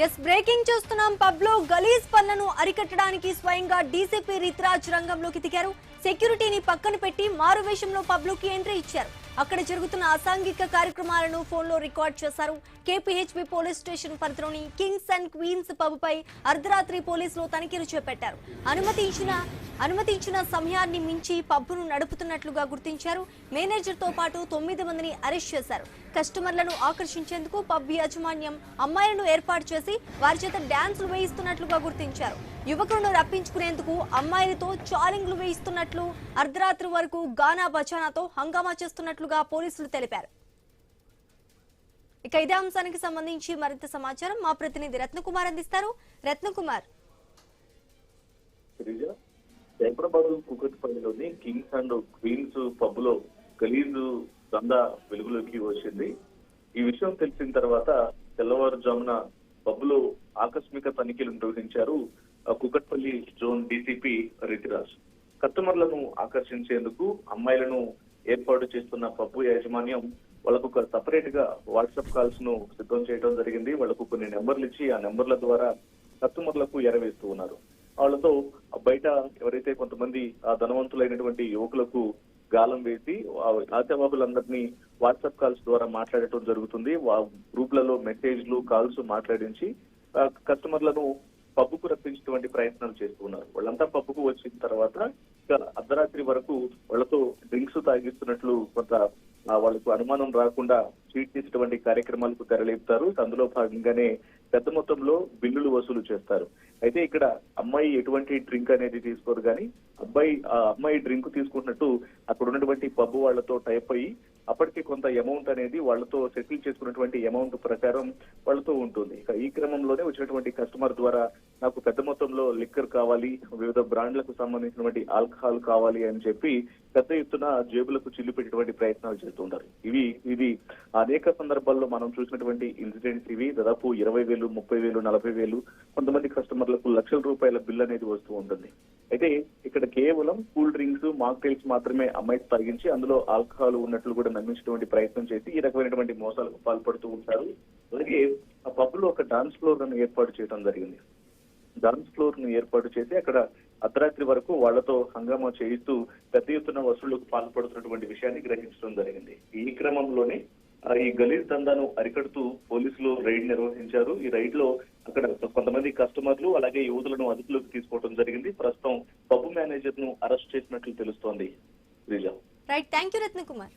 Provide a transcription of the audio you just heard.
Yes breaking చూస్తున్నాం. Pub లో గలీజ్ పనులను అరికట్టడానికి స్వయంగా డీసీపీ రిత్రాజ్ రంగంలోకి దిగారు. సెక్యూరిటీని పక్కన పెట్టి మారువేషంలో పబ్ లోకి ఎంట్రీ ఇచ్చారు. అక్కడ జరుగుతున్న అసాంఘిక కార్యక్రమాలను ఫోన్ లో రికార్డ్ చేశారు. కేపీహెచ్బీ పోలీస్ స్టేషన్ పరిధిలోని కింగ్స్ అండ్ క్వీన్స్ పబ్ పై అర్ధరాత్రి పోలీసులు తనిఖీలు చేపట్టారు. అనుమతించిన సమయాన్ని మించి పబ్ను నడుపుతున్నట్లుగా గుర్తించారు. మేనేజర్ తో పాటు 9 మందిని అరెస్ట్ చేశారు. కస్టమర్లను ఆకర్షించేందుకు పబ్ యాజమాన్యం అమ్మాయిలను ఏర్పాటు చేసి వారి చేత డాన్సులు వేయిస్తున్నట్లుగా గుర్తించారు. యువకులను రప్పించుకునేందుకు అమ్మాయిలతో చాలింగ్లు వేయిస్తున్నట్లు, అర్ధరాత్రి వరకు గానా బచానాతో హంగామా చేస్తున్నట్లుగా పోలీసులు తెలిపారు. ఇక ఇదే అంశానికి సంబంధించి మరింత సమాచారం మా ప్రతినిధి రత్నకుమార్ అందిస్తారు. రత్నకుమార్, హైదరాబాద్ కూకట్పల్లిలోని కింగ్స్ అండ్ క్వీన్స్ పబ్ లో గలీజు దందా వెలుగులోకి వచ్చింది. ఈ విషయం తెలిసిన తర్వాత తెల్లవారుజామున పబ్ లో ఆకస్మిక తనిఖీలు నిర్వహించారు కూకట్పల్లి జోన్ డీసీపీ రితిరాజ్. కస్టమర్లను ఆకర్షించేందుకు అమ్మాయిలను ఏర్పాటు చేస్తున్న పబ్ యాజమాన్యం వాళ్ళకు ఒక సపరేట్ గా వాట్సాప్ కాల్స్ ను సిద్ధం చేయడం జరిగింది. వాళ్ళకు కొన్ని నెంబర్లు ఇచ్చి ఆ నెంబర్ల ద్వారా కస్టమర్లకు ఎరవేస్తూ ఉన్నారు. వాళ్ళతో బయట ఎవరైతే కొంతమంది ఆ ధనవంతులైనటువంటి యువకులకు గాలం వేసి ఆశావాహులందరినీ వాట్సాప్ కాల్స్ ద్వారా మాట్లాడటం జరుగుతుంది. గ్రూప్లలో మెసేజ్లు కాల్స్ మాట్లాడించి కస్టమర్లను పబ్బుకు రప్పించేటువంటి ప్రయత్నాలు చేస్తున్నారు. వాళ్ళంతా పబ్బుకు వచ్చిన తర్వాత అర్ధరాత్రి వరకు వాళ్ళతో డ్రింక్స్ తాగిస్తున్నట్లు కొంత వాళ్ళకు అనుమానం రాకుండా చీట్ చేసేటువంటి కార్యక్రమాలకు తెరలేపుతారు. అందులో భాగంగానే పెద్ద మొత్తంలో బిల్లులు వసూలు చేస్తారు. అయితే ఇక్కడ అమ్మాయి ఎటువంటి డ్రింక్ అనేది తీసుకోరు, కానీ అమ్మాయి డ్రింక్ తీసుకున్నట్టు అక్కడ ఉన్నటువంటి పబ్ వాళ్లతో టైప్ అయ్యి అప్పటికి కొంత అమౌంట్ అనేది వాళ్ళతో సెటిల్ చేసుకున్నటువంటి అమౌంట్ ప్రకారం వాళ్ళతో ఉంటుంది. ఇక ఈ క్రమంలోనే వచ్చినటువంటి కస్టమర్ ద్వారా నాకు పెద్ద మొత్తంలో లిక్కర్ కావాలి, వివిధ బ్రాండ్లకు సంబంధించినటువంటి ఆల్కహాల్ కావాలి అని చెప్పి పెద్ద ఎత్తున జేబులకు చిల్లు పెట్టేటువంటి ప్రయత్నాలు చేస్తుంటారు. ఇది అనేక సందర్భాల్లో మనం చూసినటువంటి ఇన్సిడెంట్స్. ఇవి దాదాపు 20,000, 30,000, 40,000 కొంతమంది కస్టమర్లకు లక్షల రూపాయల బిల్ అనేది వస్తూ ఉంటుంది. అయితే ఇక్కడ కేవలం కూల్ డ్రింక్స్, మాక్టైల్స్ మాత్రమే అమ్మాయికి తాగించి అందులో ఆల్కహాల్ ఉన్నట్లు కూడా నమ్మించేటువంటి ప్రయత్నం చేసి ఈ రకమైనటువంటి మోసాలకు పాల్పడుతూ ఉంటారు. అలాగే ఆ పబ్ లో ఒక డాన్స్ ఫ్లోర్ ను ఏర్పాటు చేయడం జరిగింది. డాన్స్ ఫ్లోర్ ను ఏర్పాటు చేసి అక్కడ అర్ధరాత్రి వరకు వాళ్లతో హంగామా చేయిస్తూ పెద్ద ఎత్తున వసూళ్లకు పాల్పడుతున్నటువంటి విషయాన్ని గ్రహించడం జరిగింది. ఈ క్రమంలోనే ఈ గలీజ్ దందాను అరికడుతూ పోలీసులు రైడ్ నిర్వహించారు. ఈ రైడ్ లో అక్కడ కొంతమంది కస్టమర్లు అలాగే యువతులను అదుపులోకి తీసుకోవడం జరిగింది. ప్రస్తుతం పబ్ మేనేజర్ ను అరెస్ట్ చేసినట్లు తెలుస్తోంది. Right, thank you Ratnakumar.